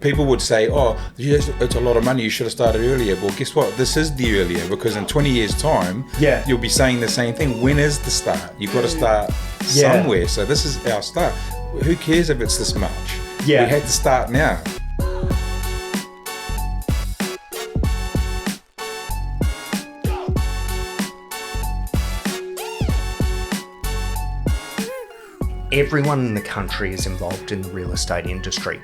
people would say, oh, yes, it's a lot of money, you should have started earlier. Well, guess what? This is the earlier, because in 20 years' time, you'll be saying the same thing. When is the start? You've got to start somewhere. So this is our start. Who cares if it's this much? We had to start now. Everyone in the country is involved in the real estate industry.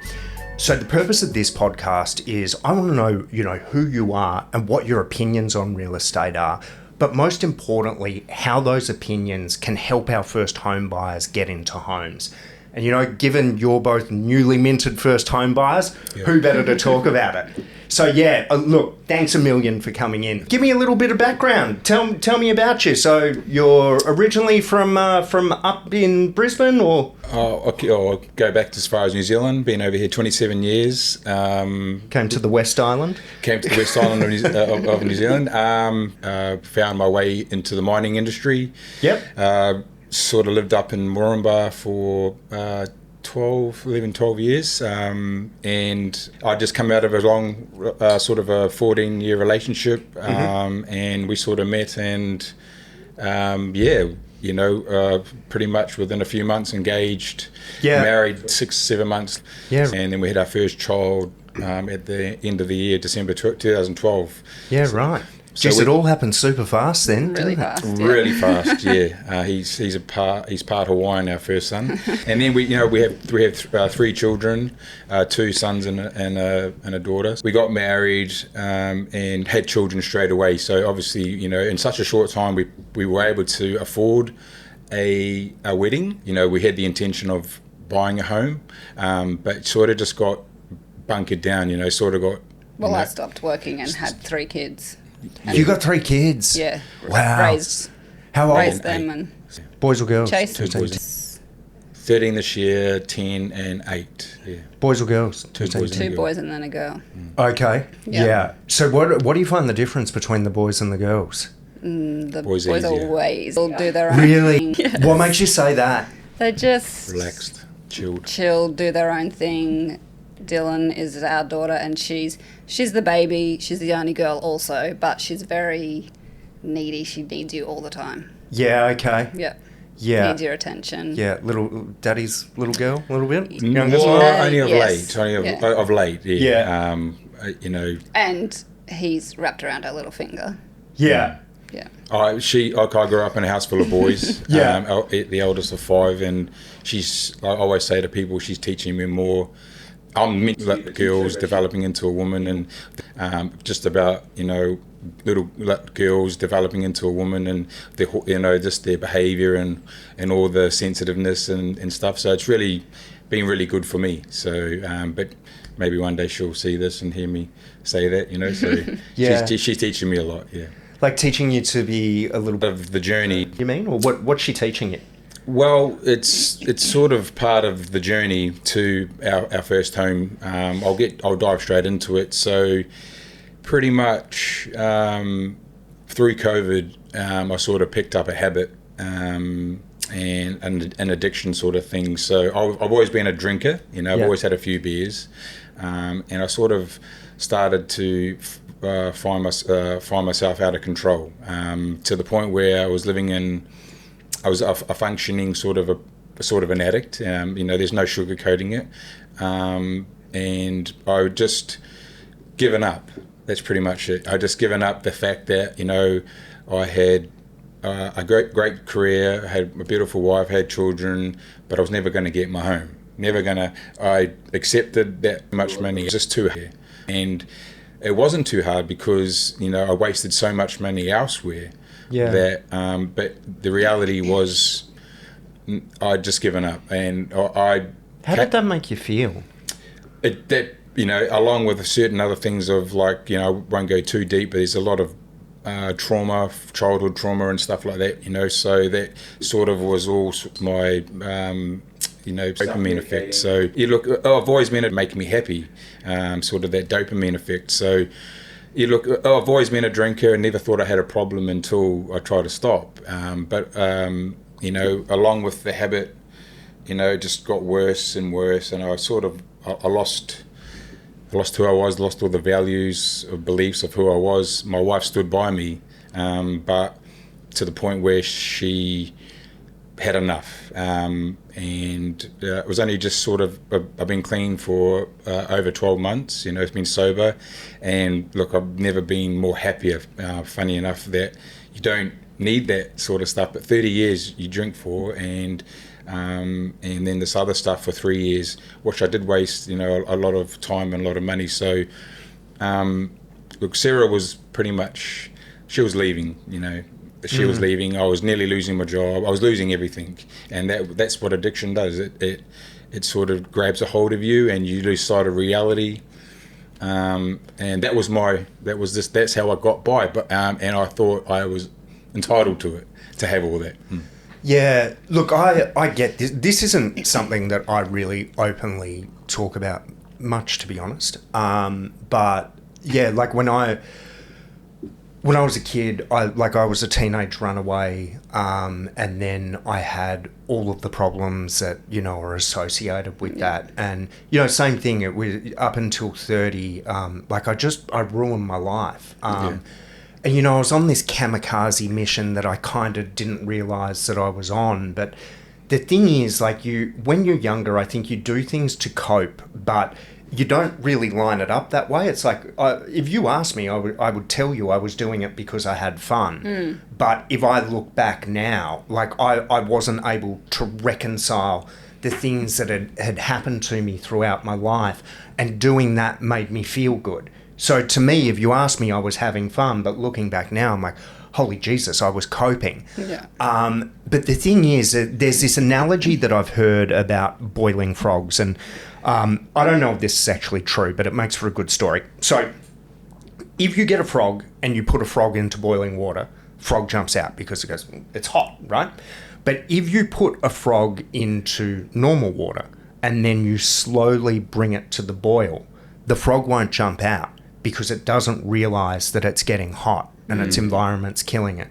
So the purpose of this podcast is I want to know, who you are and what your opinions on real estate are, but most importantly, how those opinions can help our first home buyers get into homes. And given you're both newly minted first home buyers, who better to talk about it? So look, thanks a million for coming in. Give me a little bit of background. Tell me about you. So you're originally from up in Brisbane, or? Okay, I'll go back as far as New Zealand. Been over here 27 years. Came to the West Island? Came to the West Island of New Zealand. Found my way into the mining industry. Yep. Sort of lived up in Moranbah for 12 years, and I just come out of a long sort of a 14-year relationship, and we sort of met, and pretty much within a few months engaged, married 6-7 months, and then we had our first child at the end of the year, December 2012. Right. So it all happened super fast then, really fast. Really fast, He's part Hawaiian, our first son, and then we have 3 children, 2 sons and a daughter. We got married and had children straight away. So obviously, in such a short time, we were able to afford a wedding. We had the intention of buying a home, but sort of just got bunkered down. I stopped working and had 3 kids. You got 3 kids? Yeah. Wow. How old? Raised them and boys or girls? Chased 2 boys. 13 this year, 10 and 8. Yeah. Boys or girls? 2 boys. 2 boys and then a girl. Okay. Yeah. So what do you find the difference between the boys and the girls? The boys always will do their own really? thing. Yes. What makes you say that? They just relaxed, chilled, do their own thing. Dylan is our daughter, and she's the baby. She's the only girl also, but she's very needy. She needs you all the time. Yeah, okay. Yeah. Needs your attention. Yeah, little daddy's little girl, a little bit? Only of yes. late. Of late, yeah. And he's wrapped around her little finger. Yeah. Yeah. I grew up in a house full of boys. The eldest of 5, and I always say to people, she's teaching me more. I'm meant to let girls developing into a woman, and just about little girls developing into a woman, and just their behaviour and all the sensitiveness and stuff. So it's really been really good for me. So but maybe one day she'll see this and hear me say that. So she's teaching me a lot. Yeah. Like teaching you to be a little bit of the journey. You mean, or what's she teaching you? Well, it's sort of part of the journey to our first home. I'll dive straight into it. So, pretty much through COVID, I sort of picked up a habit and an addiction sort of thing. So I've always been a drinker. I've always had a few beers, and I sort of started to find myself out of control to the point where I was I was a functioning sort of an addict. There's no sugarcoating it, and I just given up. That's pretty much it. I just given up the fact that I had a great career, I had a beautiful wife, had children, but I was never going to get my home. I accepted that much money. It was just too hard, and it wasn't too hard because I wasted so much money elsewhere. That, but the reality was, I'd just given up, and How did that make you feel? Along with certain other things of I won't go too deep, but there's a lot of trauma, childhood trauma and stuff like that. So that sort of was all my dopamine effect. So I've always meant it to make me happy, sort of that dopamine effect. So. I've always been a drinker and never thought I had a problem until I tried to stop. But along with the habit, it just got worse and worse, and I lost I lost who I was, lost all the values or beliefs of who I was. My wife stood by me, but to the point where she had enough. And it was only just sort of, I've been clean for over 12 months, it's been sober. And look, I've never been more happier. Funny enough that you don't need that sort of stuff, but 30 years you drink for, and then this other stuff for 3 years, which I did waste, a lot of time and a lot of money. So, look, Sarah was pretty much, she was leaving, She was leaving. I was nearly losing my job. I was losing everything, and that's what addiction does. It sort of grabs a hold of you, and you lose sight of reality. And that's how I got by. But and I thought I was entitled to it, to have all that. Yeah, look, I get this. This isn't something that I really openly talk about much, to be honest. But yeah, like when I was a kid, I was a teenage runaway, and then I had all of the problems that, are associated with that. And, same thing, it was up until 30, I ruined my life. And, I was on this kamikaze mission that I kind of didn't realise that I was on. But the thing is, when you're younger, I think you do things to cope, but you don't really line it up that way. It's like, if you asked me, I would tell you I was doing it because I had fun. But if I look back now, I wasn't able to reconcile the things that had happened to me throughout my life, and doing that made me feel good. So to me, if you ask me, I was having fun, but looking back now, I'm like, holy Jesus, I was coping. Yeah. But the thing is, there's this analogy that I've heard about boiling frogs, and I don't know if this is actually true, but it makes for a good story. So if you get a frog and you put a frog into boiling water, frog jumps out because it goes, it's hot, right? But if you put a frog into normal water and then you slowly bring it to the boil, the frog won't jump out because it doesn't realise that it's getting hot and its environment's killing it.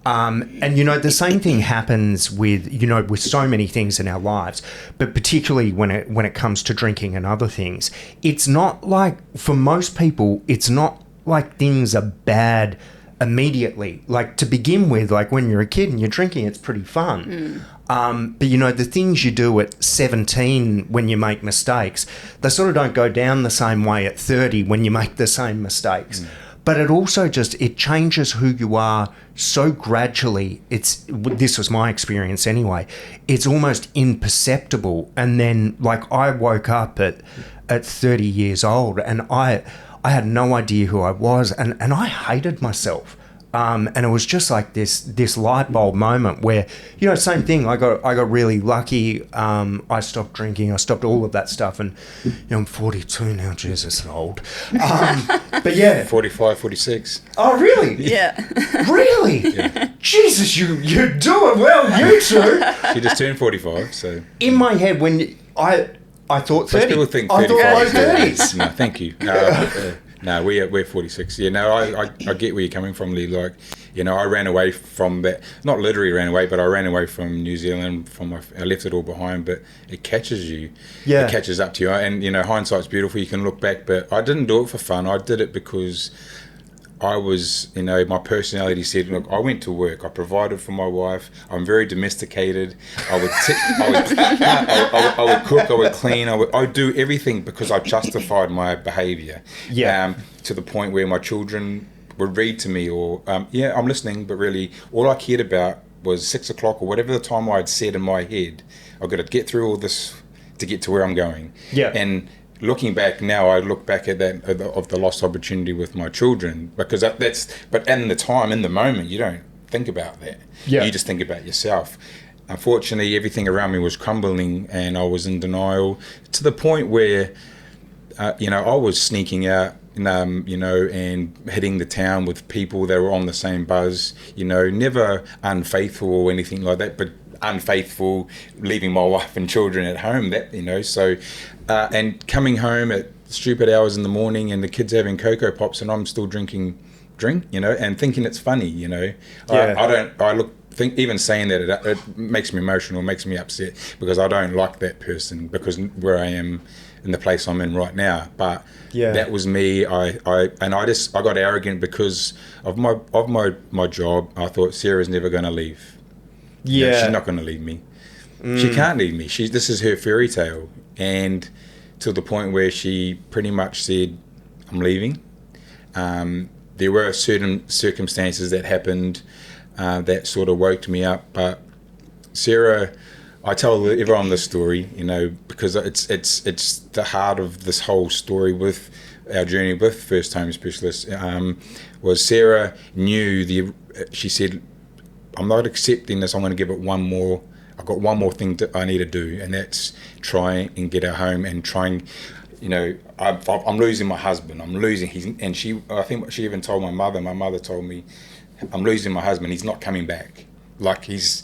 And, the same thing happens with so many things in our lives, but particularly when it comes to drinking and other things. It's not like, for most people, it's not like things are bad immediately. Like, to begin with, like when you're a kid and you're drinking, it's pretty fun. But, the things you do at 17 when you make mistakes, they sort of don't go down the same way at 30 when you make the same mistakes. But it also it changes who you are so gradually. This was my experience anyway. It's almost imperceptible. And then, I woke up at 30 years old, and I had no idea who I was, and I hated myself. And it was just like this light bulb moment where, same thing. I got really lucky. I stopped drinking. I stopped all of that stuff. And, I'm 42 now. Jesus, old. But yeah. 45, 46. Oh, really? Yeah. Really? Yeah. Jesus, you're doing well, you two. She just turned 45, so. In my head, when I thought 30. Most people think I 35. thought low 30s. No, thank you. No, we're 46. Yeah, no, I get where you're coming from, Leigh. I ran away from that. Not literally ran away, but I ran away from New Zealand. I left it all behind, but it catches you. Yeah. It catches up to you. And, hindsight's beautiful. You can look back, but I didn't do it for fun. I did it because I was, my personality said, look, I went to work. I provided for my wife. I'm very domesticated. I would cook. I would clean. I would do everything because I justified my behaviour. Yeah. To the point where my children would read to me or, I'm listening, but really all I cared about was 6 o'clock or whatever the time I'd set in my head. I've got to get through all this to get to where I'm going. Yeah. And looking back now, I look back at that of the lost opportunity with my children because but in the time, in the moment, you don't think about that. Yeah. You just think about yourself. Unfortunately, everything around me was crumbling and I was in denial to the point where, I was sneaking out, and hitting the town with people that were on the same buzz, never unfaithful or anything like that, but unfaithful, leaving my wife and children at home, and coming home at stupid hours in the morning and the kids having Cocoa Pops and I'm still drinking, and thinking it's funny, Yeah. Even saying that it makes me emotional, makes me upset because I don't like that person because where I am in the place I'm in right now. But Yeah. that was me. I got arrogant because of my job. I thought Sarah's never going to leave. You know, she's not going to leave me. She can't leave me. This is her fairy tale, and to the point where she pretty much said, "I'm leaving." There were certain circumstances that happened that sort of woke me up, but Sarah, I tell everyone this story, you know, because it's the heart of this whole story with our journey with First Home Specialists. Was Sarah knew she said, "I'm not accepting this. I'm going to give it one more. I've got one more thing I need to do, and that's try and get our home and trying." You know, I'm losing my husband. I'm losing I think she even told my mother. My mother told me, "I'm losing my husband. He's not coming back. Like he's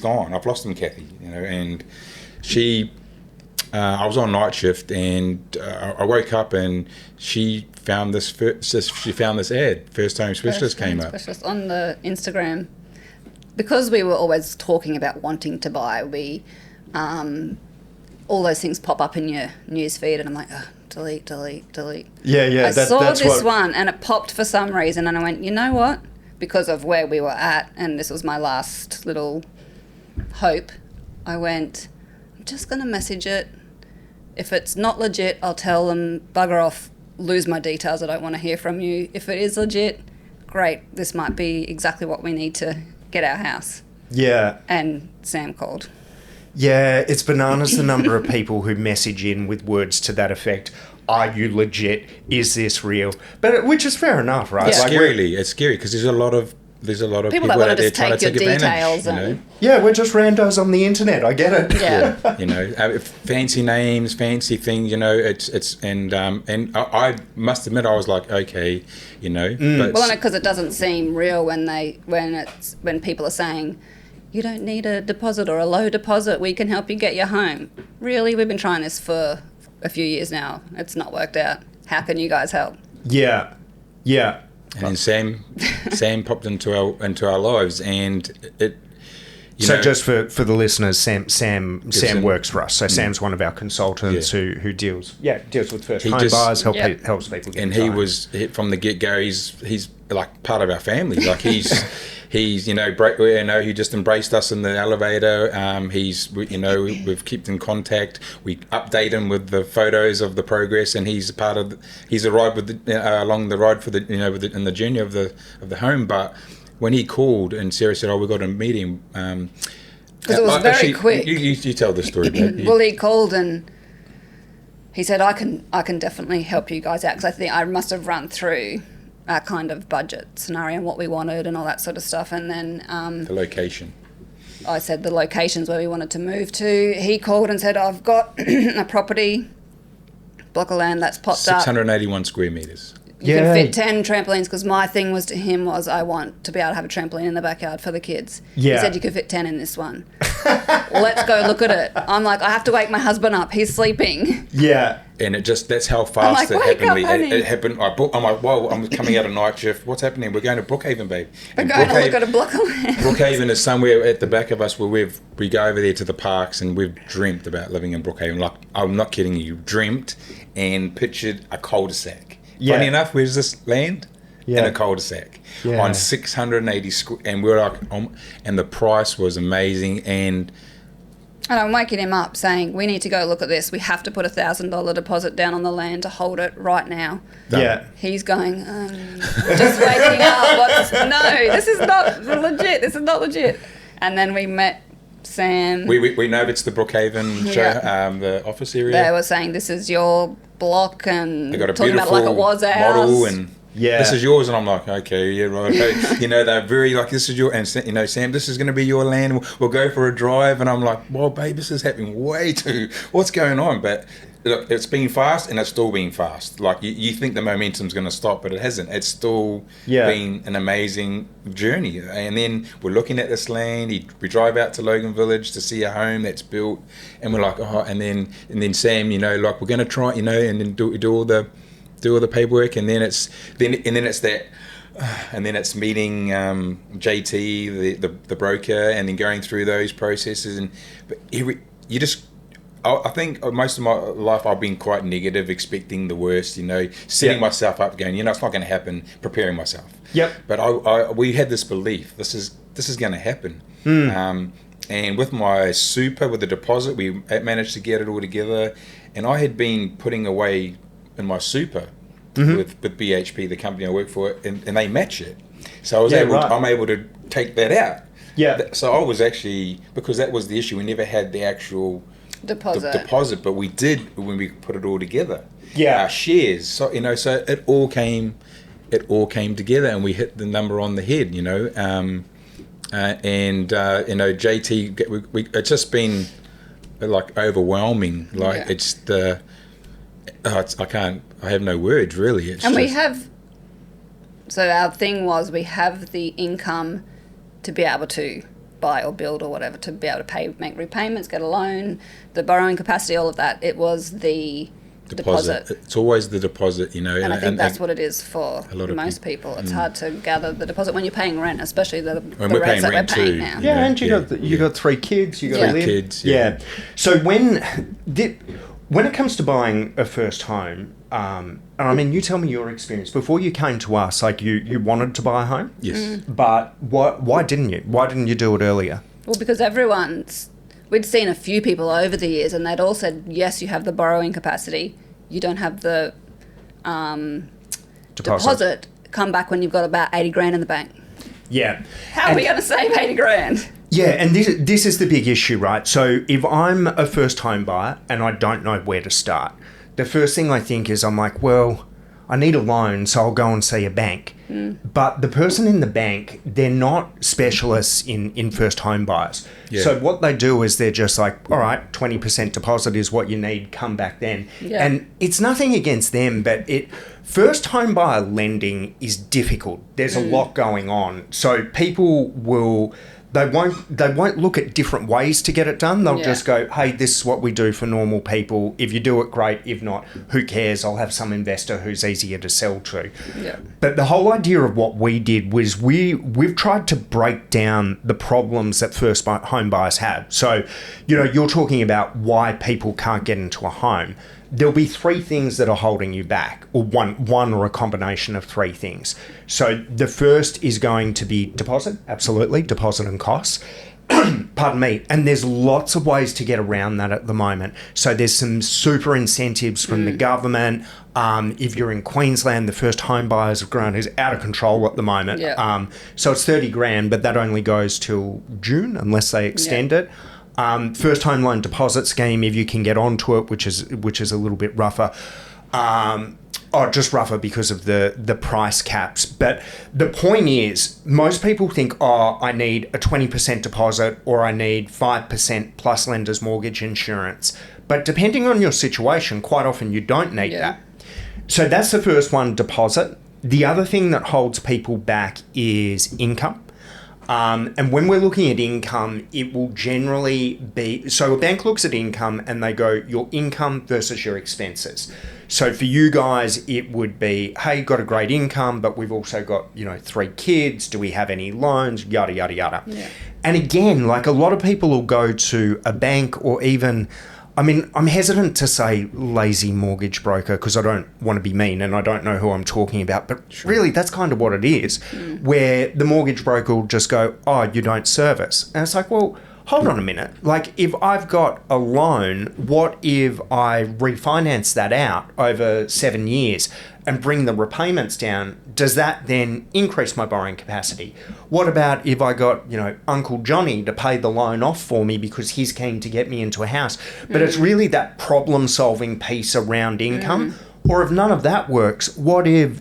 gone. I've lost him, Kathy." You know, and I was on night shift, and I woke up and she found this ad. First Home Specialist came up on the Instagram, because we were always talking about wanting to buy. We all those things pop up in your news feed, and I'm like, oh, delete. Yeah. I saw this one, and it popped for some reason, and I went, you know what? Because of where we were at, and this was my last little hope, I went, I'm just going to message it. If it's not legit, I'll tell them, bugger off, lose my details, I don't want to hear from you. If it is legit, great, this might be exactly what we need to get our house. Yeah. And Sam called. Yeah, it's bananas the number of people who message in with words to that effect. Are you legit? Is this real? But which is fair enough, right? Yeah. It's scary because there's a lot of people that want out to there just trying to take your take details. advantage. You know? Yeah, we're just randos on the internet. I get it. Yeah. You know, fancy names, fancy things. You know, and I must admit I was like, okay, you know. But Well, because it doesn't seem real when people are saying, you don't need a deposit or a low deposit, we can help you get your home. Really? We've been trying this for a few years now. It's not worked out. How can you guys help? Yeah. And then Sam popped into our lives, and it. So just for the listeners, Sam works for us. So Sam's one of our consultants who deals with first home buyers, helps people get. And he was from the get go. He's like part of our family. Like he's he just embraced us in the elevator. We've kept in contact. We update him with the photos of the progress, and he's a ride with along the ride for the in the journey of the home. But when he called and Sarah said, "Oh, we've got a meeting," because it was very quick. You tell the story. Well, he called and he said, "I can definitely help you guys out," because I think I must have run through our kind of budget scenario and what we wanted and all that sort of stuff, and then the location. I said the locations where we wanted to move to. He called and said, "I've got a property, block of land that's popped up. 681 square meters. You can fit 10 trampolines," because my thing was to him was I want to be able to have a trampoline in the backyard for the kids. Yeah. He said you could fit 10 in this one. Let's go look at it. I'm like, I have to wake my husband up. He's sleeping. Yeah. And that's how fast like, it happened. honey. It happened. I'm like, whoa, I'm coming out of night shift. What's happening? We're going to Brookhaven, babe. We're going to look at a block of land. Brookhaven is somewhere at the back of us where we go over there to the parks, and we've dreamt about living in Brookhaven. Like, I'm not kidding you. Dreamt and pictured a cul-de-sac. Yeah. Funny enough, where's this land? Yeah. In a cul-de-sac. Yeah. On 680 square, and we're like, and the price was amazing, and I'm waking him up saying, we need to go look at this. We have to put $1,000 deposit down on the land to hold it right now. Yeah. He's going, just waking up. No, this is not legit. This is not legit. And then we met Sam. We know it's the Brookhaven show, the office area. They were saying this is your block, and they got a talking beautiful about like it was ours. model, and Yeah. This is yours. And I'm like, okay, yeah, right. You know, they're very like, this is your, and you know, Sam, this is going to be your land. We'll go for a drive. And I'm like, well, babe, this is happening way too, what's going on? But look, it's been fast and it's still been fast. Like you think the momentum's going to stop, but it hasn't. It's still been an amazing journey. And then we're looking at this land. We drive out to Logan Village to see a home that's built, and we're like, oh, and then Sam, you know, like we're going to try, you know, and then do all the paperwork, and then it's that. And then it's meeting JT, the broker, and then going through those processes. But I think most of my life I've been quite negative, expecting the worst, setting myself up, going, it's not going to happen, preparing myself. Yep. But we had this belief, this is going to happen. And with my super, with the deposit, we managed to get it all together. And I had been putting away in my super with BHP, the company I work for, and they match it. So I was I'm able to take that out. Yeah. So I was actually, because that was the issue, we never had the actual deposit, but we did when we put it all together. Yeah. Our shares. So so it all came together, and we hit the number on the head. JT, it's just been like overwhelming. Like I have no words really. So our thing was we have the income to be able to buy or build or whatever, to be able to make repayments, get a loan, the borrowing capacity, all of that. It was the deposit. It's always the deposit, And I think that's what it is for most people. It's hard to gather the deposit when you're paying rent, especially the rates that we're paying now. Yeah, and you got 3 kids, you got to live. 3 kids. Yeah. So when it comes to buying a first home, and I mean, you tell me your experience. Before you came to us, like you wanted to buy a home? Yes. But why didn't you? Why didn't you do it earlier? Well, because we'd seen a few people over the years, and they'd all said, yes, you have the borrowing capacity. You don't have the deposit. Come back when you've got about 80 grand in the bank. Yeah. How are we going to save 80 grand? Yeah, and this is the big issue, right? So if I'm a first home buyer and I don't know where to start, the first thing I think is I'm like, well, I need a loan, so I'll go and see a bank. But the person in the bank, they're not specialists in first home buyers. Yeah. So what they do is they're just like, all right, 20% deposit is what you need, come back then. Yeah. And it's nothing against them, but first home buyer lending is difficult. There's a lot going on. So people they won't look at different ways to get it done. They'll just go, hey, this is what we do for normal people. If you do it, great. If not, who cares? I'll have some investor who's easier to sell to. Yeah. But the whole idea of what we did was we've tried to break down the problems that first home buyers have. So, you're talking about why people can't get into a home. There'll be 3 things that are holding you back, or one or a combination of 3 things. So the first is going to be deposit, absolutely, deposit and costs. Pardon me. And there's lots of ways to get around that at the moment. So there's some super incentives from the government. If you're in Queensland, the first home buyers grant is out of control at the moment. Yeah. So it's 30 grand, but that only goes till June unless they extend it. First home loan deposit scheme, if you can get onto it, which is a little bit rougher. Just rougher because of the price caps. But the point is, most people think, I need a 20% deposit or I need 5% plus lender's mortgage insurance. But depending on your situation, quite often you don't need that. So that's the first one, deposit. The other thing that holds people back is income. And when we're looking at income, it will generally be... So a bank looks at income and they go, your income versus your expenses. So for you guys, it would be, hey, got a great income, but we've also got, 3 kids. Do we have any loans? Yada, yada, yada. Yeah. And again, like a lot of people will go to a bank or even... I mean, I'm hesitant to say lazy mortgage broker because I don't want to be mean and I don't know who I'm talking about, but really that's kind of what it is, where the mortgage broker will just go, you don't service. And it's like, well, hold on a minute. Like if I've got a loan, what if I refinance that out over 7 years and bring the repayments down? Does that then increase my borrowing capacity? What about if I got, Uncle Johnny to pay the loan off for me because he's keen to get me into a house? But it's really that problem-solving piece around income. Or if none of that works, what if,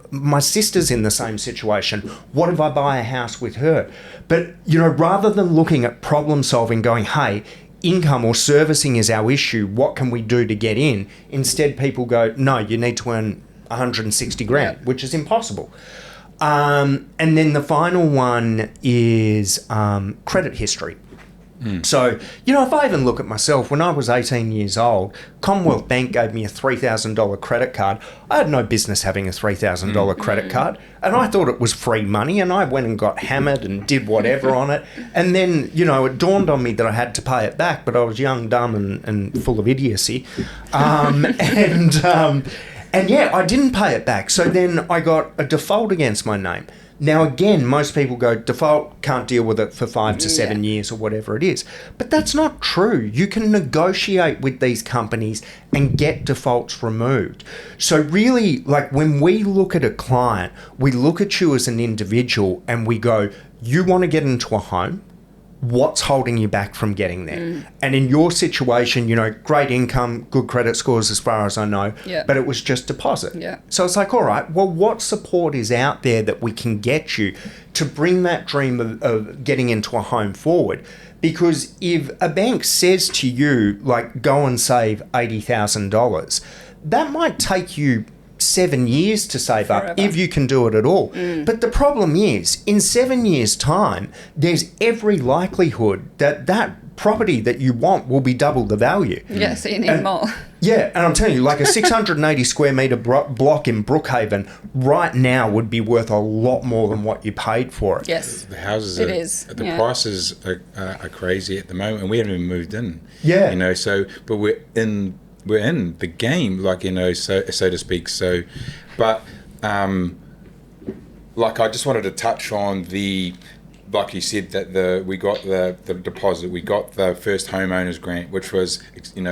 my sister's in the same situation? What if I buy a house with her? But, rather than looking at problem-solving, going, hey, income or servicing is our issue, what can we do to get in? Instead, people go, no, you need to earn 160 grand, which is impossible. And then the final one is credit history. So, if I even look at myself, when I was 18 years old, Commonwealth Bank gave me a $3,000 credit card. I had no business having a $3,000 credit card, and I thought it was free money, and I went and got hammered and did whatever on it. And then, it dawned on me that I had to pay it back, but I was young, dumb, and full of idiocy. And yeah, I didn't pay it back. So then I got a default against my name. Now, again, most people go, default, can't deal with it for 5 to 7 years or whatever it is. But that's not true. You can negotiate with these companies and get defaults removed. So really, like when we look at a client, we look at you as an individual and we go, you want to get into a home? What's holding you back from getting there? And in your situation, great income, good credit scores as far as I know, but it was just deposit. So it's like, all right, well, what support is out there that we can get you to bring that dream of getting into a home forward? Because if a bank says to you, like, go and save $80,000, that might take you 7 years to save up if you can do it at all. But the problem is, in 7 years' time, there's every likelihood that property that you want will be double the value. Yeah, so you need more. Yeah, and I'm telling you, like a 680 square metre block in Brookhaven right now would be worth a lot more than what you paid for it. Yes, the houses the prices are crazy at the moment, and we haven't even moved in. Yeah, so but we're in the game, like, so to speak. So, but like, I just wanted to touch on like you said, that we got the deposit, we got the first homeowners grant, which was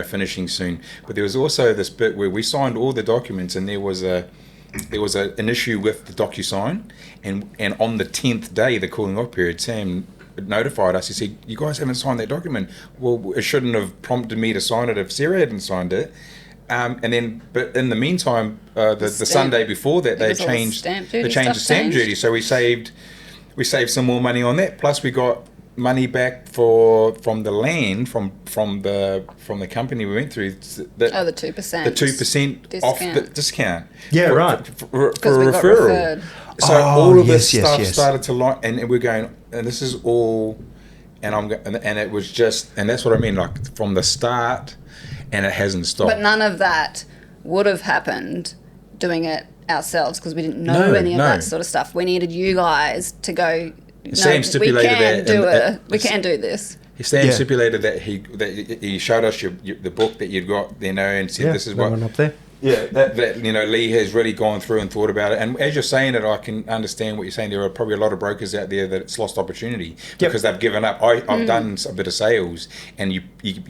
finishing soon. But there was also this bit where we signed all the documents, and there was an issue with the DocuSign, and on the 10th day, the cooling off period, Sam notified us. He said, you guys haven't signed that document. Well, it shouldn't have prompted me to sign it if Sarah hadn't signed it. But in the meantime, the Sunday before that, they changed the stamp duty. So we saved some more money on that. Plus we got money back from the land from the company we went through. The 2%. The 2% off the discount. Yeah, right. For a referral. So all of this stuff started to line, and we're going, and this is all, and it was just, and that's what I mean, like from the start, and it hasn't stopped. But none of that would have happened doing it ourselves, because we didn't know any of that sort of stuff. We needed you guys to go, Sam stipulated we can do this. Sam stipulated that he showed us the book that you'd got, and said, this is what one up there. Yeah, that Leigh has really gone through and thought about it. And as you're saying it, I can understand what you're saying. There are probably a lot of brokers out there that it's lost opportunity because they've given up. I've done a bit of sales, and you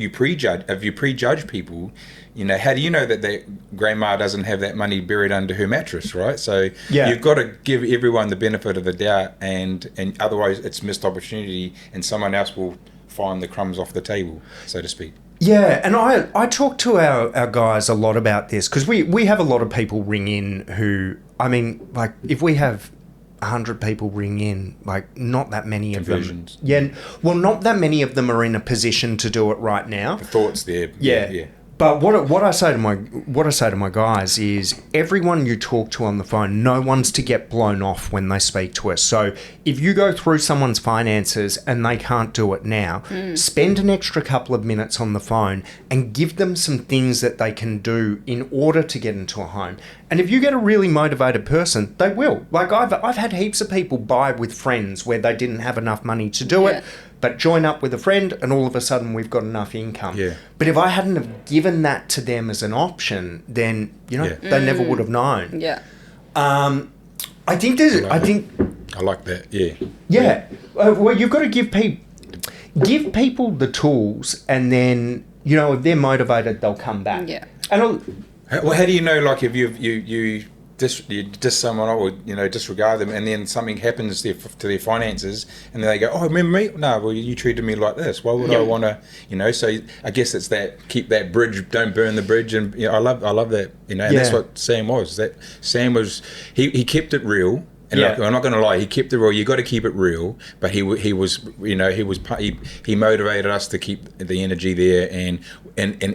prejudge. If you prejudge people, how do you know that their grandma doesn't have that money buried under her mattress, right? So you've got to give everyone the benefit of the doubt, and otherwise it's missed opportunity, and someone else will find the crumbs off the table, so to speak. Yeah, and I talk to our guys a lot about this, because we have a lot of people ring in who, I mean, like, if we have 100 people ring in, like, not that many of them. Yeah, well, not that many of them are in a position to do it right now. The thought's there. Yeah. But what I say to my guys is, everyone you talk to on the phone, no one's to get blown off when they speak to us. So if you go through someone's finances and they can't do it now, spend an extra couple of minutes on the phone and give them some things that they can do in order to get into a home. And if you get a really motivated person, they will. Like, I've had heaps of people buy with friends where they didn't have enough money to do it, but join up with a friend, and all of a sudden we've got enough income. Yeah. But if I hadn't have given that to them as an option, then they never would have known. Yeah. I think I like that. Yeah. Yeah. Well, you've got to give people the tools, and then if they're motivated, they'll come back. Yeah. And how do you know, like, if you diss someone or disregard them, and then something happens to their finances, and then they go, oh, remember me? No, well, you treated me like this. Why would I want to? So I guess it's that, keep that bridge, don't burn the bridge, and I love that. And that's what Sam was. That Sam was, he kept it real. And I'm not going to lie, he kept it real. You got to keep it real, but he motivated us to keep the energy there, and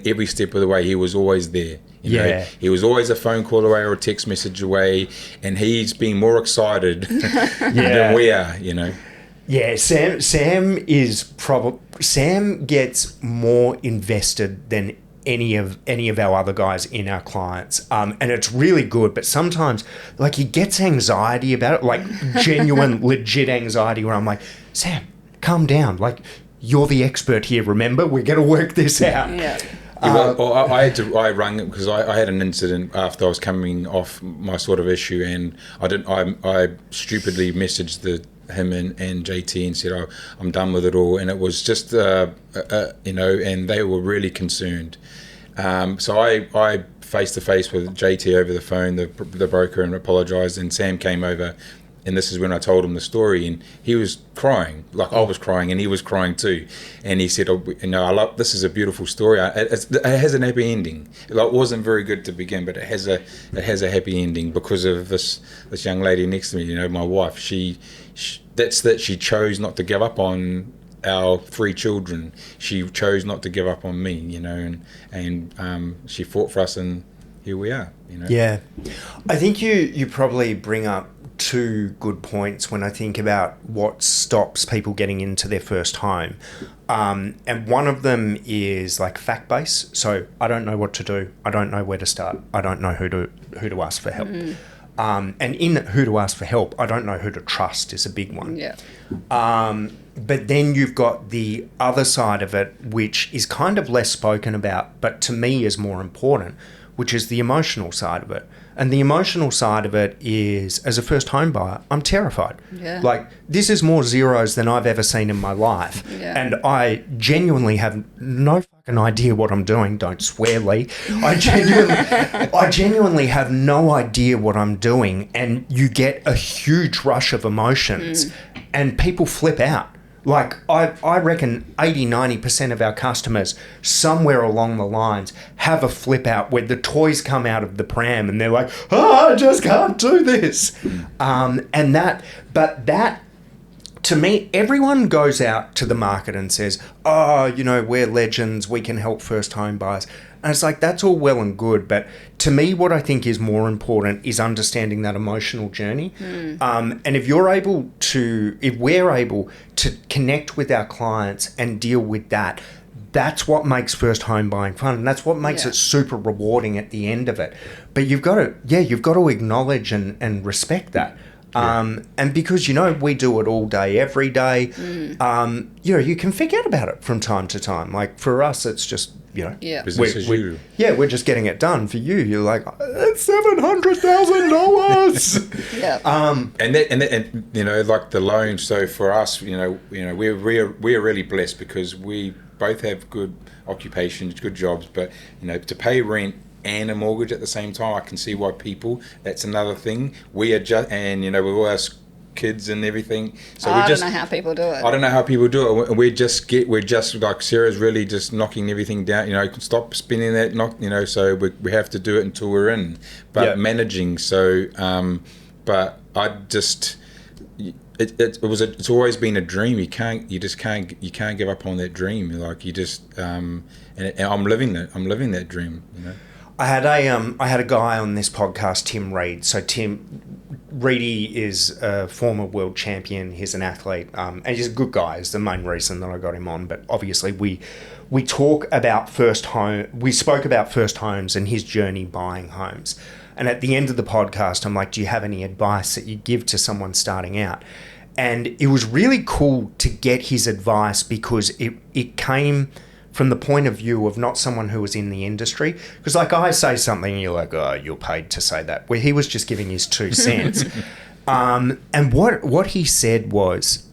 every step of the way he was always there. He was always a phone call away or a text message away, and he's been more excited than we are. Yeah, Sam gets more invested than any of our other guys in our clients, and it's really good. But sometimes, like, he gets anxiety about it, like genuine, legit anxiety. Where I'm like, Sam, calm down. Like, you're the expert here. Remember, we're going to work this out. Yeah. I rang it because I had an incident after I was coming off my sort of issue, and I stupidly messaged him and JT and said, I'm done with it all, and it was just and they were really concerned. So I face to face with JT over the phone, the broker, and apologised, and Sam came over. And this is when I told him the story, and he was crying, like I was crying, and he was crying too. And he said, this is a beautiful story. It has an happy ending. Like, it wasn't very good to begin, but it has a happy ending because of this young lady next to me. My wife. She chose not to give up on our 3 children. She chose not to give up on me. And she fought for us, and here we are. Yeah, I think you probably bring up 2 good points when I think about what stops people getting into their first home. And one of them is like fact base. So I don't know what to do. I don't know where to start. I don't know who to ask for help. And in who to ask for help, I don't know who to trust is a big one. Yeah. But then you've got the other side of it, which is kind of less spoken about, but to me is more important, which is the emotional side of it. And the emotional side of it is, as a first home buyer, I'm terrified. Yeah. Like, this is more zeros than I've ever seen in my life. Yeah. And I genuinely have no fucking idea what I'm doing. Don't swear, Leigh. I genuinely have no idea what I'm doing. And you get a huge rush of emotions and people flip out. Like, I reckon 80-90% of our customers somewhere along the lines have a flip out where the toys come out of the pram and they're like, I just can't do this. But to me, everyone goes out to the market and says, we're legends, we can help first home buyers. And it's like, that's all well and good. But to me, what I think is more important is understanding that emotional journey. And if we're able to connect with our clients and deal with that, that's what makes first home buying fun. And that's what makes it super rewarding at the end of it. But you've got to acknowledge and respect that. And because, we do it all day, every day, you can forget about it from time to time. Like, for us, it's just, business as usual. We're just getting it done. For you, you're like, it's $700,000. Yeah. And like the loan. So for us, we're really blessed because we both have good occupations, good jobs, but to pay rent and a mortgage at the same time, I can see why that's another thing. We adjust, and with all our kids and everything. So I don't know how people do it. I don't know how people do it. We're just like, Sarah's really just knocking everything down. Stop spinning that so we have to do it until we're in. But managing, so but I just it's always been a dream. You can't give up on that dream. Like, you just and I'm living that dream. I had a guy on this podcast, Tim Reed. So Reedy is a former world champion. He's an athlete, and he's a good guy. Is the main reason that I got him on. But obviously, we talk about first home. We spoke about first homes and his journey buying homes. And at the end of the podcast, I'm like, do you have any advice that you give to someone starting out? And it was really cool to get his advice because it came from the point of view of not someone who was in the industry. Because, like, I say something and you're like, oh, you're paid to say that. Where he was just giving his 2 cents. And what he said was,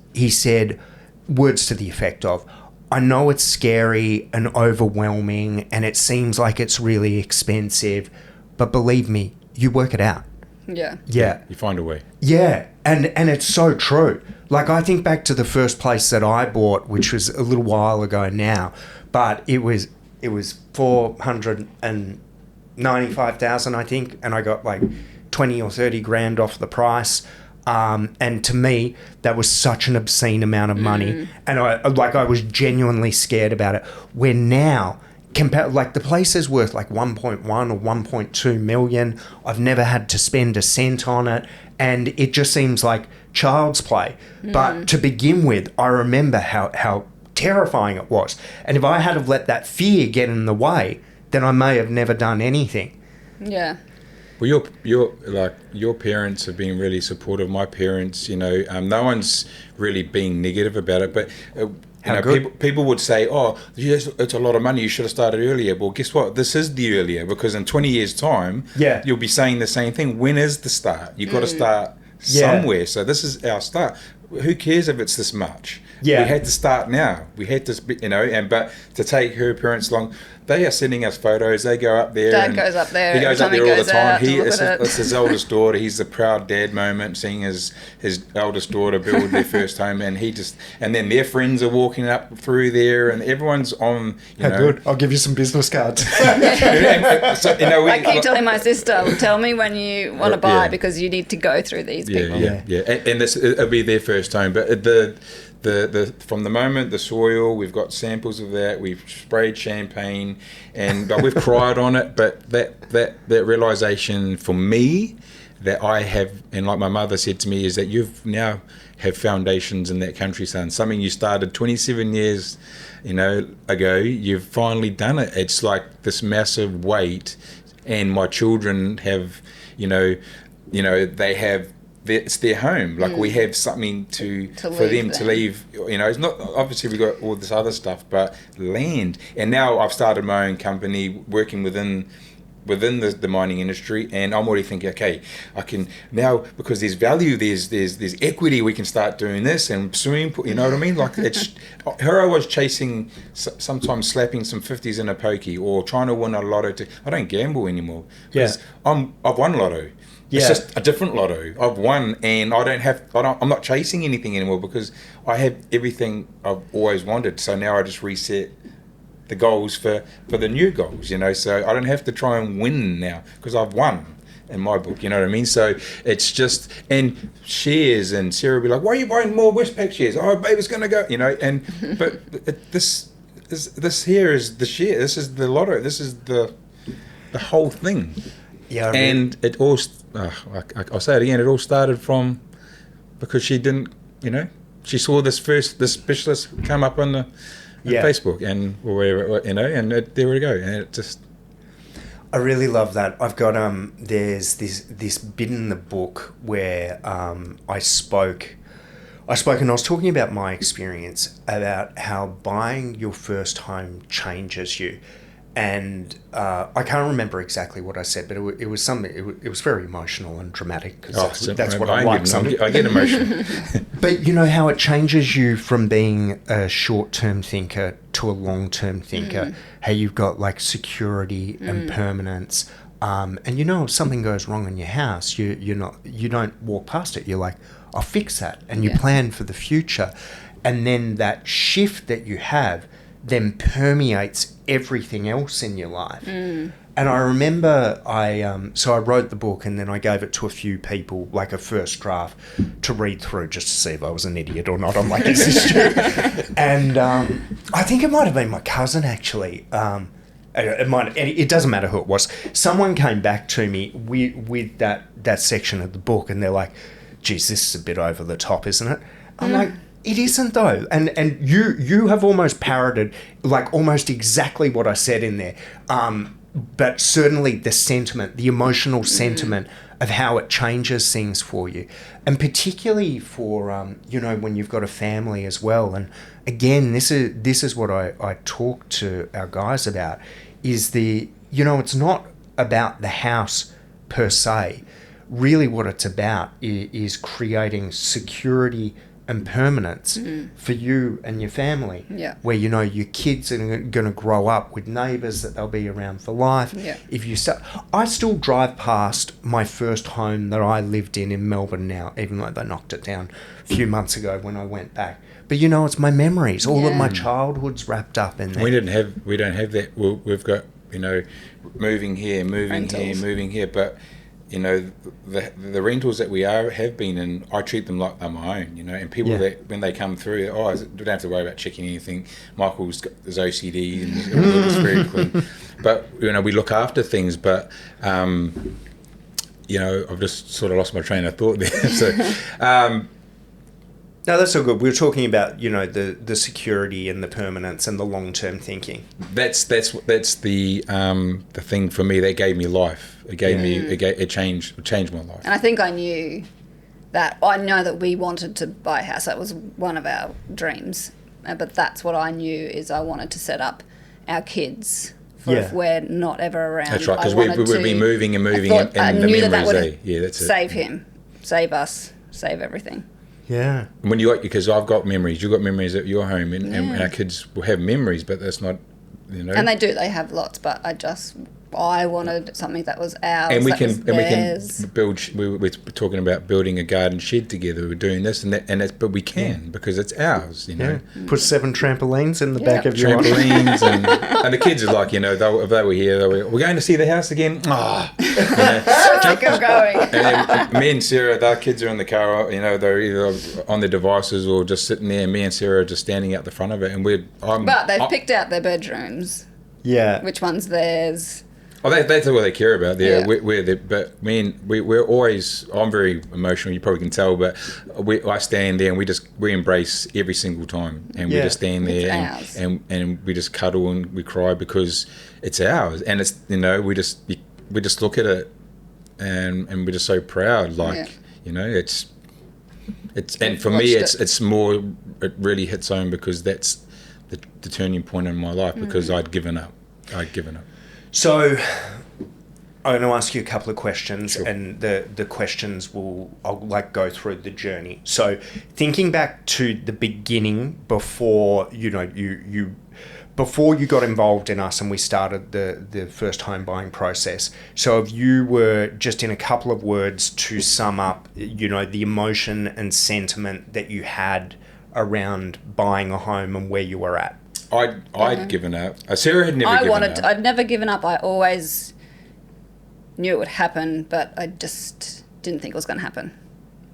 words to the effect of, I know it's scary and overwhelming and it seems like it's really expensive, but believe me, you work it out. Yeah. Yeah. You find a way. Yeah. And it's so true. Like, I think back to the first place that I bought, which was a little while ago now, but it was $495,000, I think, and I got like 20 or 30 grand off the price. And to me, that was such an obscene amount of money. And I was genuinely scared about it. Where now, like the place is worth like 1.1 or 1.2 million. I've never had to spend a cent on it, and it just seems like child's play. But to begin with, I remember how terrifying it was, and if I had have let that fear get in the way, then I may have never done anything. Yeah. Well, your parents have been really supportive. My parents, no one's really being negative about it, but people would say, "Oh, yes, it's a lot of money. You should have started earlier." Well, guess what? This is the earlier, because in 20 years' time, you'll be saying the same thing. When is the start? You've got to start somewhere. So this is our start. Who cares if it's this much? Yeah. We had to start now. We had to, but to take her parents along, they are sending us photos. They go up there. Dad goes up there. He goes up there all the time. It's His oldest daughter. He's the proud dad moment, seeing his eldest daughter build their first home, and then their friends are walking up through there, and everyone's on. Good. I'll give you some business cards. I keep telling my sister, tell me when you want to buy, because you need to go through these people. And it'll be their first home, but the from the moment the soil, we've got samples of that, we've sprayed champagne, but we've cried on it. But that realization for me that I have, and like my mother said to me, is that you've now have foundations in that country, son. Something you started 27 years ago, you've finally done it. It's like this massive weight, and my children have they have, it's their home. Like we have something for them to leave. It's not, obviously we got all this other stuff, but land. And now I've started my own company working within the mining industry, and I'm already thinking, okay, I can now, because there's value, there's equity, we can start doing this, and swimming pool, you know what I mean? Like, it's her, I was chasing, sometimes slapping some 50s in a pokey, or trying to win a lotto. I don't gamble anymore, because I've won lotto. It's just a different lotto. I've won, and I'm not chasing anything anymore, because I have everything I've always wanted. So now I just reset the goals for the new goals, so I don't have to try and win now, because I've won in my book, you know what I mean? So it's just, and shares, and Sarah will be like, why are you buying more Westpac shares? Oh, babe, it's going to go, but this here is the share, this is the lotto, this is the whole thing. Yeah, and it all, I'll say it again, it all started from, because she didn't, she saw this specialist come up on Facebook and or whatever, and there we go, and it just. I really love that. I've got there's this bit in the book where I spoke, and I was talking about my experience about how buying your first home changes you. And I can't remember exactly what I said, but it was something. It was very emotional and dramatic, because that's what I like. I get emotional. But you know how it changes you from being a short-term thinker to a long-term thinker. How you've got like security and permanence, and if something goes wrong in your house, you don't walk past it. You're like, I'll fix that, and you plan for the future, and then that shift that you have then permeates everything else in your life. And I remember I wrote the book, and then I gave it to a few people, like a first draft, to read through, just to see if I was an idiot or not. I'm like, is this true? And I think it might have been my cousin, actually. It doesn't matter who it was. Someone came back to me with that section of the book, and they're like, geez, this is a bit over the top, isn't it? I'm like, it isn't, though, and you have almost parroted like almost exactly what I said in there, but certainly the sentiment, the emotional sentiment of how it changes things for you, and particularly for when you've got a family as well. And again, this is what I talk to our guys about, is it's not about the house per se. Really, what it's about is creating security and permanence for you and your family, where your kids are going to grow up with neighbours that they'll be around for life. I still drive past my first home that I lived in Melbourne now, even though they knocked it down a few months ago when I went back. But it's my memories, all of my childhood's wrapped up in there. We don't have that. We've got moving here, moving here, but the rentals that we have been in, I treat them like they're my own, and people that when they come through, don't have to worry about checking anything. Michael's got his OCD and it's very clean. But, we look after things, but, I've just sort of lost my train of thought there. So, no, that's all good. We were talking about, the security and the permanence and the long-term thinking. That's the thing for me that gave me life. It gave me it changed my life. And I think I knew that. I know that we wanted to buy a house. That was one of our dreams. But that's what I knew is I wanted to set up our kids for if we're not ever around. That's right, because we would be moving and moving, and the memories. That's it. Save him, save us, save everything. Yeah. When because I've got memories, you've got memories at your home, and our kids will have memories, but that's not, And they do. They have lots, but I wanted something that was ours. And we can build. We're talking about building a garden shed together. We're doing this and that, but we can because it's ours. Yeah. Put 7 trampolines in the back of your trampolines, and the kids are like, if they were here, we're going to see the house again. Keep going. And then me and Sarah, their kids are in the car. They're either on their devices or just sitting there. And me and Sarah are just standing out the front of it, and But they've picked out their bedrooms. Yeah. Which one's they's? Oh, that's what they care about. But we're always. I'm very emotional. You probably can tell, but I stand there and we embrace every single time, and we just stand there and we just cuddle and we cry because it's ours, and it's we just look at it, and we're just so proud. It's and for me it's more. It really hits home because that's the turning point in my life because I'd given up. So, I'm going to ask you a couple of questions, Sure. and the questions I'll go through the journey. So, thinking back to the beginning before before you got involved in us and we started the first home buying process. So, if you were just in a couple of words to sum up, the emotion and sentiment that you had around buying a home and where you were at. I'd given up. Sarah had never given up. I'd never given up. I always knew it would happen, but I just didn't think it was going to happen.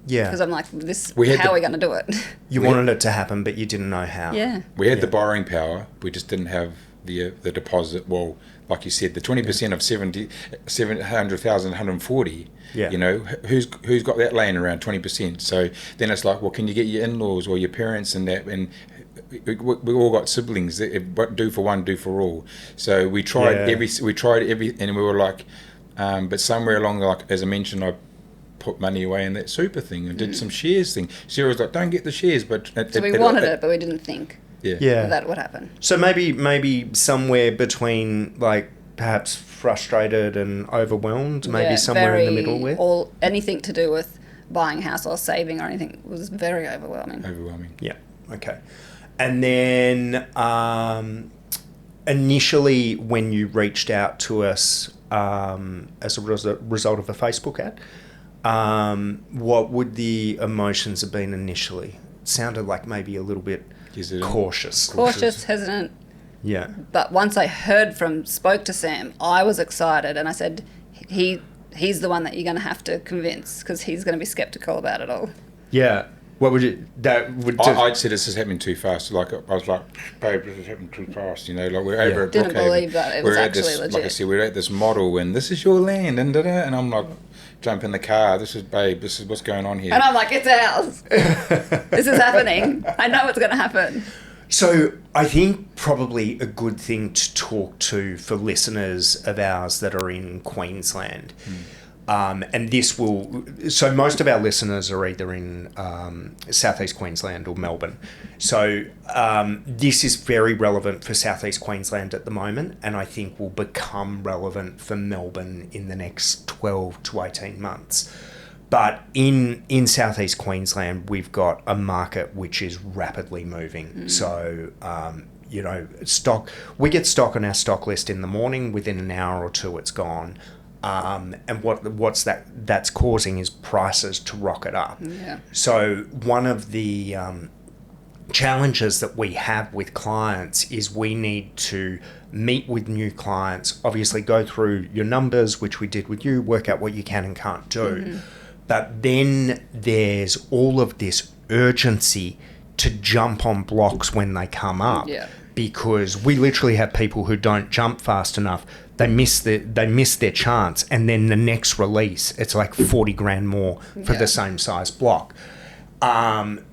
Yeah. Because I'm like, how are we going to do it? You wanted it to happen, but you didn't know how. Yeah. We had the borrowing power. We just didn't have the deposit. Well, like you said, the 20% of 700,000, 140. Yeah. Who's got that laying around 20%? So then it's like, well, can you get your in-laws or your parents and that? And we all got siblings. What do for one, do for all. So we tried every, and we were like, but somewhere along, like as I mentioned, I put money away in that super thing and did some shares thing. Sarah was like, don't get the shares, but we wanted it, but we didn't think that would happen. So maybe somewhere between perhaps frustrated and overwhelmed, maybe somewhere in the middle with anything to do with buying a house or saving or anything was very overwhelming. Yeah. Okay. And then initially when you reached out to us as a result of a Facebook ad, what would the emotions have been initially? It sounded like maybe a little bit cautious. Cautious, hesitant. Yeah. But once I spoke to Sam, I was excited and I said, he's the one that you're going to have to convince because he's going to be skeptical about it all. Yeah. What would you... I'd said this is happening too fast. I was like, babe, this is happening too fast. We're over at Brookhaven. Didn't believe that it was actually legit. Like I said, we're at this model and this is your land and and I'm like, jump in the car. This is what's going on here. And I'm like, it's ours. This is happening. I know it's going to happen. So I think probably a good thing to talk to for listeners of ours that are in Queensland. And this so most of our listeners are either in Southeast Queensland or Melbourne. So this is very relevant for Southeast Queensland at the moment, and I think will become relevant for Melbourne in the next 12 to 18 months. But in Southeast Queensland, we've got a market which is rapidly moving. So, we get stock on our stock list in the morning. Within an hour or two, it's gone. And what's that's causing is prices to rocket up. Yeah. So one of the challenges that we have with clients is we need to meet with new clients, obviously go through your numbers, which we did with you, work out what you can and can't do. But then there's all of this urgency to jump on blocks when they come up. Because we literally have people who don't jump fast enough. They miss their chance, and then the next release, it's like 40 grand more for the same size block.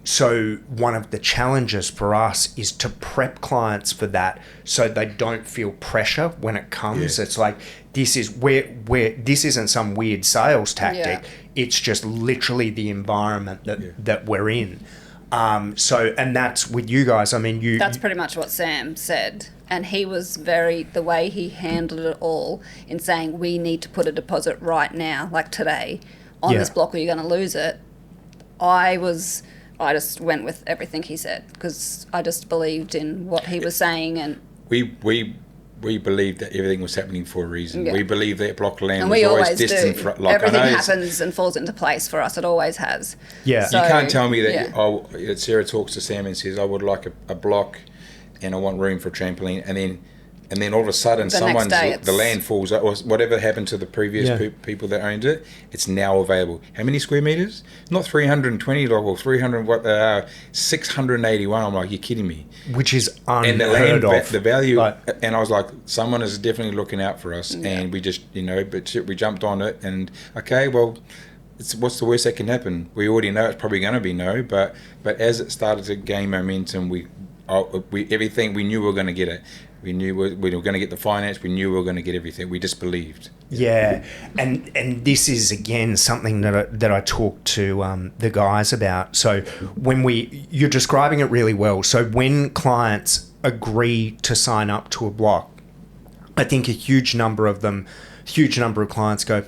So one of the challenges for us is to prep clients for that, so they don't feel pressure when it comes. It's like, this is where this isn't some weird sales tactic. It's just literally the environment that we're in. And that's with you guys. I mean, that's pretty much what Sam said. And he was the way he handled it all in saying, we need to put a deposit right now, like today, on this block or you're going to lose it. I just went with everything he said because I just believed in what he was saying. And we believed that everything was happening for a reason. We believe that block of land and was always destined for... Everything happens and falls into place for us. It always has. Yeah. So, you can't tell me that Sarah talks to Sam and says, I would like a block and I want room for a trampoline, and then all of a sudden the land falls or whatever happened to the previous people that owned it, it's now available. How many square meters? Not 320 or 300, what they are, 681. I'm like, you're kidding me. Which is unheard and the land, of. The value, and I was like, someone is definitely looking out for us, and we just, but we jumped on it, and okay, well, what's the worst that can happen? We already know it's probably going to be no, but as it started to gain momentum, we everything, we knew we were going to get it. We knew we were going to get the finance. We knew we were going to get everything. We just believed. Yeah, and this is again something that I talked to the guys about. So you're describing it really well. So when clients agree to sign up to a block, I think a huge number of clients go,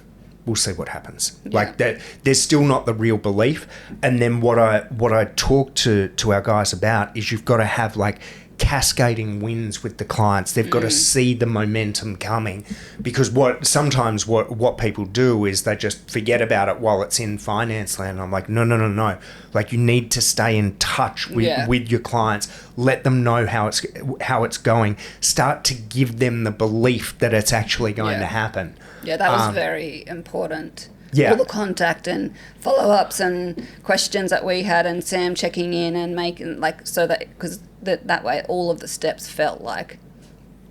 we'll see what happens. Like that, there's still not the real belief. And then what I talk to our guys about is you've got to have like cascading wins with the clients. They've got to see the momentum coming, because sometimes what people do is they just forget about it while it's in finance land. I'm like, no. Like, you need to stay in touch with your clients. Let them know how it's going. Start to give them the belief that it's actually going to happen. Yeah, that was very important. Yeah. All the contact and follow-ups and questions that we had, and Sam checking in and making, like, so that, because that way all of the steps felt like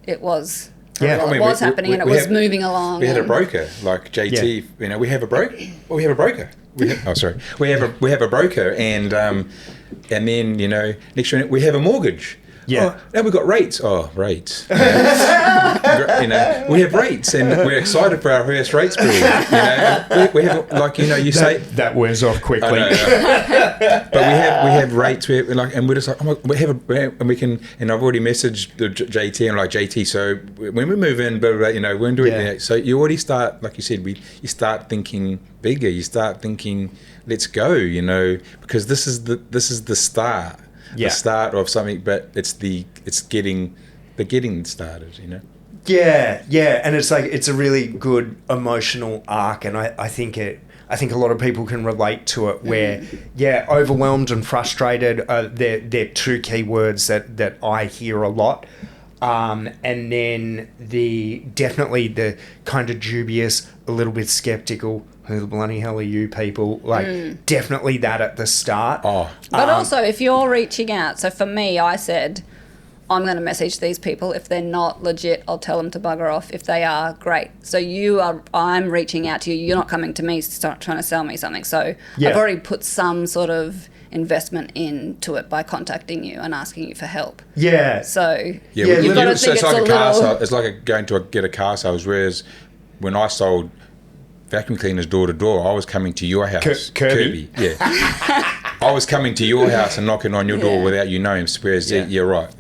it was happening and it was moving along. We had a broker like JT. We have a broker. Well, we have a broker. We have a broker, and then next year we have a mortgage. Yeah. Now we've got rates. Oh, rates. We have rates, and we're excited for our first rates bill. We have, like, you say that wears off quickly. But we have rates. And we're just like, we have and we can. And I've already messaged the JT, and like, JT. So when we move in, when do we? So you already start, like you said, you start thinking bigger. You start thinking, let's go. Because this is the start. The start of something, but it's getting started, Yeah, and it's like, it's a really good emotional arc, and I think a lot of people can relate to it. Where overwhelmed and frustrated, they're two key words that I hear a lot. And then definitely the kind of dubious, a little bit skeptical. Who the bloody hell are you people? Like, definitely that at the start. But also, if you're reaching out, so for me, I said, I'm going to message these people. If they're not legit, I'll tell them to bugger off. If they are, great. So I'm reaching out to you. You're not coming to me trying to sell me something. So I've already put some sort of investment into it by contacting you and asking you for help. Yeah. So you've got to think it's like going to get a car sales, whereas when I sold vacuum cleaners door to door, I was coming to your house. Kirby. Yeah. I was coming to your house and knocking on your door without you knowing. Whereas you're right.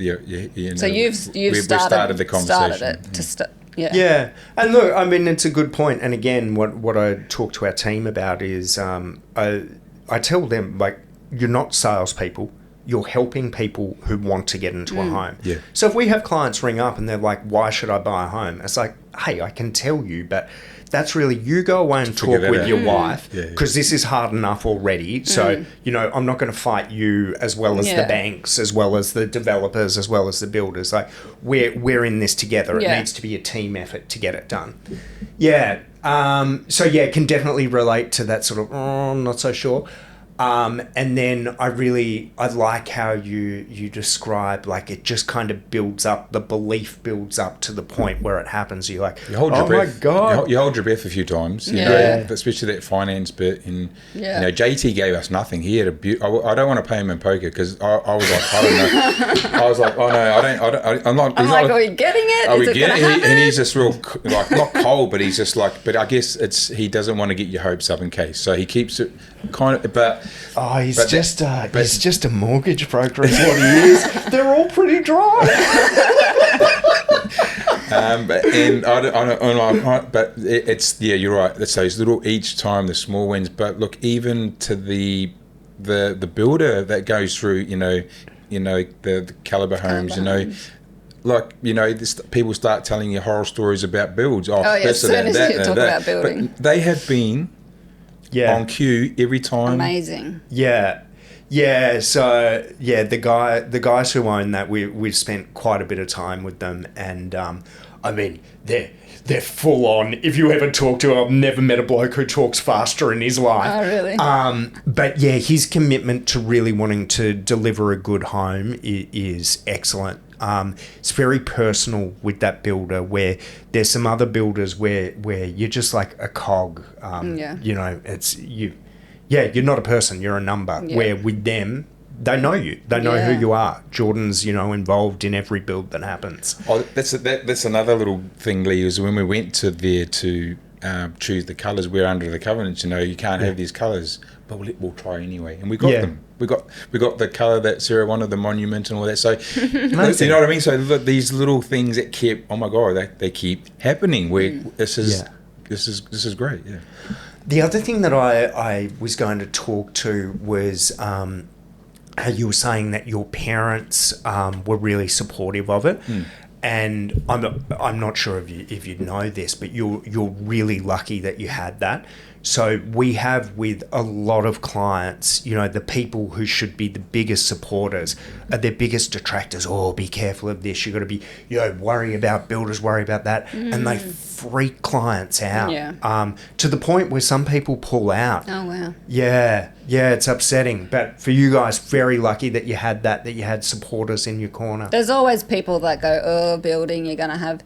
So you've started the conversation. Yeah. And look, I mean, it's a good point. And again, what I talk to our team about is I tell them, like, you're not salespeople. you're helping people who want to get into a home. Yeah. So if we have clients ring up and they're like, why should I buy a home? It's like, hey, I can tell you, but that's really, you go away and talk with your wife, because this is hard enough already. So, you know, I'm not going to fight you as well as the banks, as well as the developers, as well as the builders. Like, we're in this together. It needs to be a team effort to get it done. Yeah. So, yeah, can definitely relate to that sort of, I'm not so sure. And then I like how you describe, like, it just kind of builds up, the belief builds up to the point where it happens. You're like, you hold your breath. My God. You hold your breath a few times, you know, especially that finance bit. And, you know, JT gave us nothing. He had I don't want to pay him in poker, because I was like, I don't know. I was like, oh no, I'm not. Are we getting it? Are we getting it? And he's just real, like, not cold, but he's just like, but I guess he doesn't want to get your hopes up in case. So he keeps it kind of, but. Oh, he's just a mortgage broker is what he is. They're all pretty dry. It's you're right. It's those little, each time, the small wins. But look, even to the builder that goes through, you know, the Caliber Homes, you know. Like, you know, people start telling you horror stories about builds. As soon as you talk about building. But they have been on cue every time. Amazing. Yeah, so the guys who own that, we've spent quite a bit of time with them, and I mean, they're full on. If you ever talk to him, I've never met a bloke who talks faster in his life. Oh, really? But yeah, his commitment to really wanting to deliver a good home is excellent. It's very personal with that builder, where there's some other builders where you're just like a cog. You know, it's you. Yeah, you're not a person, you're a number. Yeah. Where with them, they know you. They know who you are. Jordan's, you know, involved in every build that happens. Oh, that's another little thing, Leigh, is when we went to there to choose the colours, we're under the covenants, you know, you can't have these colours, but we'll try anyway. And we got them. We got the colour that Sarah wanted, the monument and all that. So, you know what I mean? So these little things that keep, oh my God, they keep happening. This is great, yeah. The other thing that I was going to talk to was how you were saying that your parents were really supportive of it. And I'm not sure if you know this, but you're really lucky that you had that. So we have with a lot of clients, you know, the people who should be the biggest supporters are their biggest detractors. Oh, be careful of this. You've got to be, you know, worry about builders, worry about that. And they freak clients out to the point where some people pull out. Oh, wow. Yeah, it's upsetting. But for you guys, very lucky that you had that you had supporters in your corner. There's always people that go, oh, building, you're going to have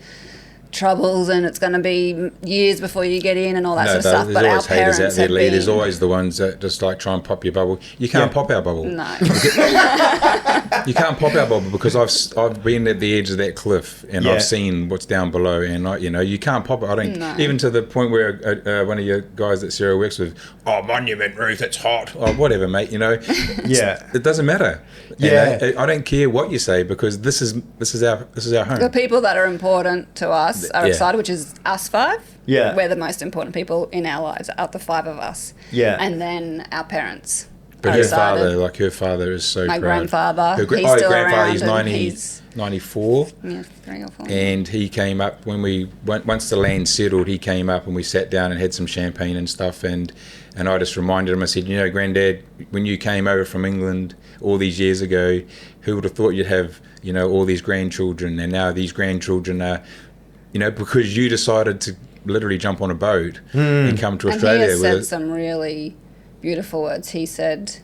troubles and it's going to be years before you get in and all that sort of stuff. But our parents out there, Leigh. There's always the ones that just like try and pop your bubble. You can't pop our bubble. No. You can't pop our bubble, because I've been at the edge of that cliff and I've seen what's down below, and you can't pop it. I don't even to the point where one of your guys that Sarah works with, monument roof, it's hot. Oh, whatever, mate. You know. It doesn't matter. I don't care what you say, because this is our home. The people that are important to us are excited, which is us five. Yeah. We're the most important people in our lives, out the five of us. Yeah. And then our parents. But her father is so my proud. Grandfather, he's still around. He's 94. Yeah, 3 or 4. And he came up once the land settled, he came up and we sat down and had some champagne and stuff, and I just reminded him, I said, you know, Granddad, when you came over from England all these years ago, who would have thought you'd have, you know, all these grandchildren, and now these grandchildren are, you know, because you decided to literally jump on a boat and come to Australia. And he has said some really beautiful words. He said,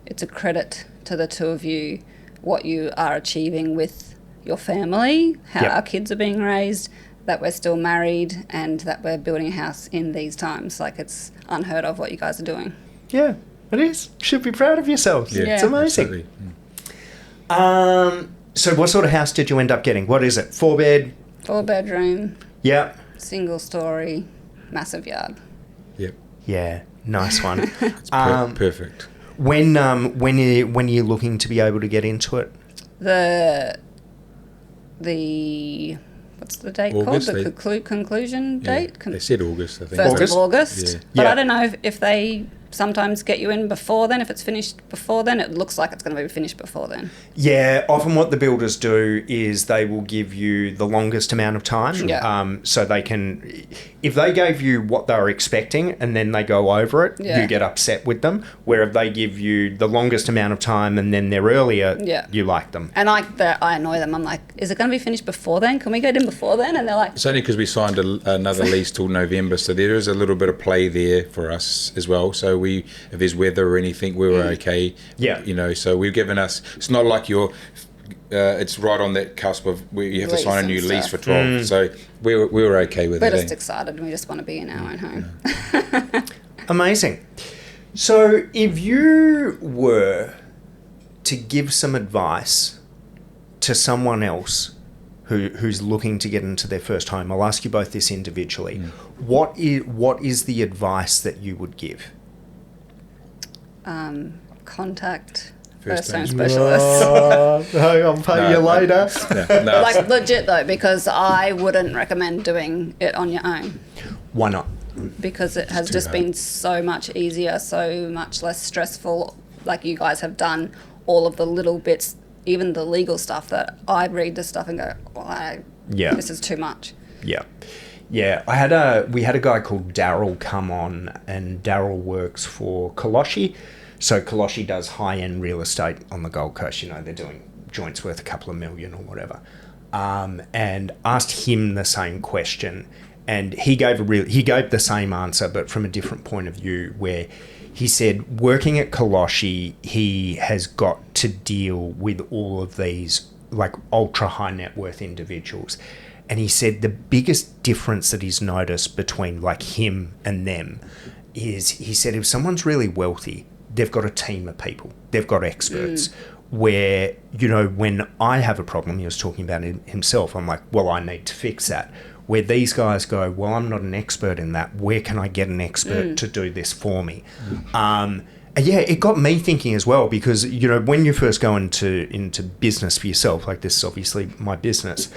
it's a credit to the two of you what you are achieving with your family, how our kids are being raised, that we're still married, and that we're building a house in these times. Like, it's unheard of what you guys are doing. Yeah, it is. You should be proud of yourselves. Yeah, it's amazing. So what sort of house did you end up getting? What is it? 4-bed? 4-bedroom. Yeah. Single story, massive yard. Yep. Yeah, nice one. It's perfect. When you're looking to be able to get into it? The what's the date August, called? The conclusion date? They said August, I think. 1st of August. Yeah. But I don't know if they sometimes get you in before then. If it's finished before then, it looks like it's going to be finished before then. Yeah, often what the builders do is they will give you the longest amount of time. Yeah. So they can, if they gave you what they were expecting and then they go over it, you get upset with them. Where if they give you the longest amount of time and then they're earlier, you like them. And I annoy them. I'm like, is it going to be finished before then? Can we get in before then? And they're like... It's only because we signed another lease till November, so there is a little bit of play there for us as well. So if there's weather or anything, we were okay. Yeah. You know, so we've given us... It's not like it's right on that cusp of where you have to sign a new lease for 12. So we were okay with it. We're just excited and we just want to be in our own home. Amazing. So if you were to give some advice to someone else who's looking to get into their first home, I'll ask you both this individually. What is the advice that you would give? Contact first home specialists. I'll pay you later. No, Like legit though, because I wouldn't recommend doing it on your own. Why not? Because it has just been so much easier, so much less stressful. Like you guys have done all of the little bits, even the legal stuff that I read the stuff and go, this is too much. Yeah. Yeah, we had a guy called Daryl come on, and Daryl works for Koloshi. So Koloshi does high-end real estate on the Gold Coast. You know, they're doing joints worth a couple of million or whatever. And asked him the same question, and he gave the same answer, but from a different point of view, where he said working at Koloshi, he has got to deal with all of these like ultra high net worth individuals. And he said the biggest difference that he's noticed between like him and them is, he said, if someone's really wealthy, they've got a team of people, they've got experts. Where, you know, when I have a problem, he was talking about it himself, I'm like, well, I need to fix that. Where these guys go, well, I'm not an expert in that. Where can I get an expert to do this for me? And yeah, it got me thinking as well, because, you know, when you first go into business for yourself, like this is obviously my business,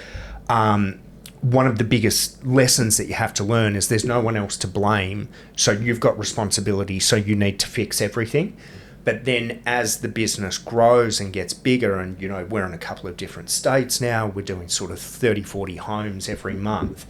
one of the biggest lessons that you have to learn is there's no one else to blame. So you've got responsibility, so you need to fix everything. But then as the business grows and gets bigger, and, you know, we're in a couple of different states now, we're doing sort of 30, 40 homes every month.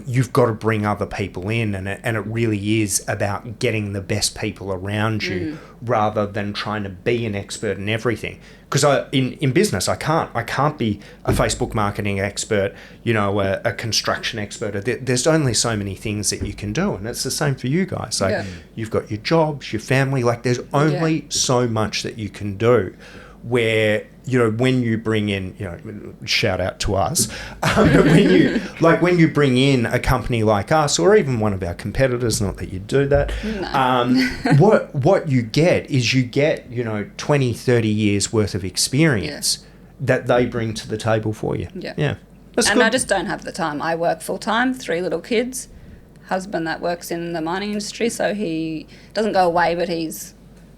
You've got to bring other people in, and it really is about getting the best people around you rather than trying to be an expert in everything. Because in business, I can't be a Facebook marketing expert, you know, a construction expert. There's only so many things that you can do, and it's the same for you guys. Like you've got your jobs, your family. Like there's only so much that you can do. Where, you know, when you bring in, you know, shout out to us, but when you bring in a company like us, or even one of our competitors, not that you do that, what you get is you know, 20, 30 years worth of experience that they bring to the table for you. Yeah. That's and good. I just don't have the time. I work full time, 3 little kids, husband that works in the mining industry, so he doesn't go away, but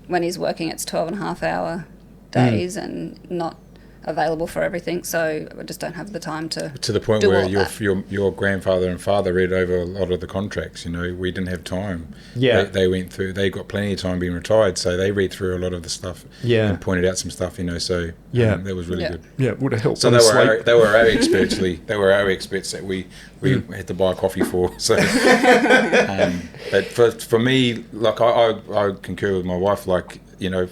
when he's working, it's 12.5-hour days and not available for everything, so I just don't have the time to the point do where all your grandfather and father read over a lot of the contracts. You know, we didn't have time. They went through, they got plenty of time being retired, so they read through a lot of the stuff and pointed out some stuff, you know, so that was really good. It would have helped. So they were our experts, Lee. They were our experts that we had to buy coffee for. So but for me, like I concur with my wife, like, you know,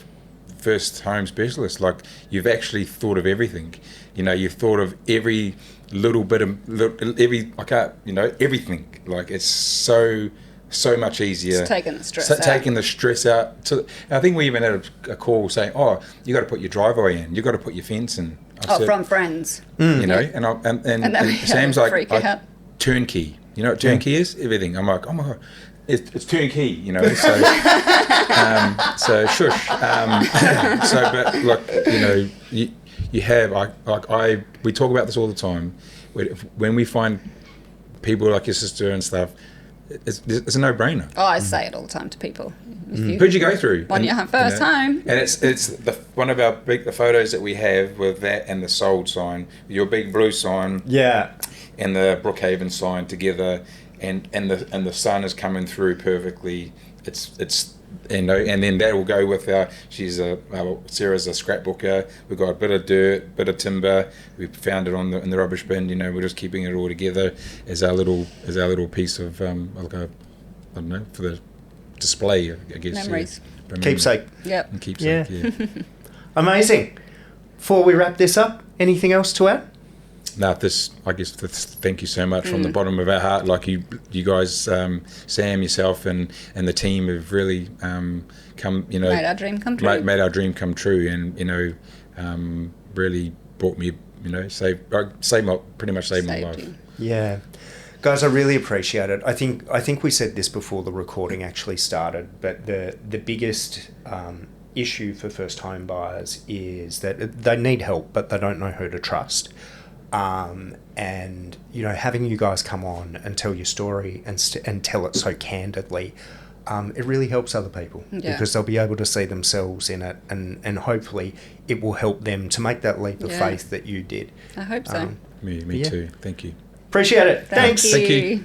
first home specialist, like you've actually thought of everything. You know, you've thought of every little bit of everything. Like it's so much easier. It's taking the stress out. Taking the stress out. I think we even had a call saying, "Oh, you got to put your driveway in. You got to put your fence in." From friends. You know, and Sam's like, turnkey. You know what turnkey is? Everything. I'm like, oh my God. It's turnkey, you know. So, shush. But like, you know, you have we talk about this all the time. When we find people like your sister and stuff, it's a no-brainer. Oh, I say it all the time to people. Who'd you go through? On your first home. And it's one of the photos that we have with that and the sold sign, your big blue sign, and the Brookhaven sign together. And the sun is coming through perfectly. it's and then that will go with Sarah's a scrapbooker. We've got a bit of dirt, bit of timber. We found it in the rubbish bin. We're just keeping it all together as our little piece of I don't know, for the display, I guess. Memories. Yeah. Keepsake. Yep. And keepsake. Yeah. Amazing. Before we wrap this up, anything else to add? No, thank you so much from the bottom of our heart. Like you guys, Sam, yourself, and the team have really come. Made our dream come true. Made our dream come true, and really brought me. Pretty much saved my life. You. Yeah. Guys, I really appreciate it. I think we said this before the recording actually started, but the biggest issue for first home buyers is that they need help, but they don't know who to trust. And having you guys come on and tell your story and tell it so candidly, it really helps other people because they'll be able to see themselves in it, and hopefully it will help them to make that leap of faith that you did. I hope so. Me too. Thank you. Appreciate it. Thank Thanks. you. Thank you.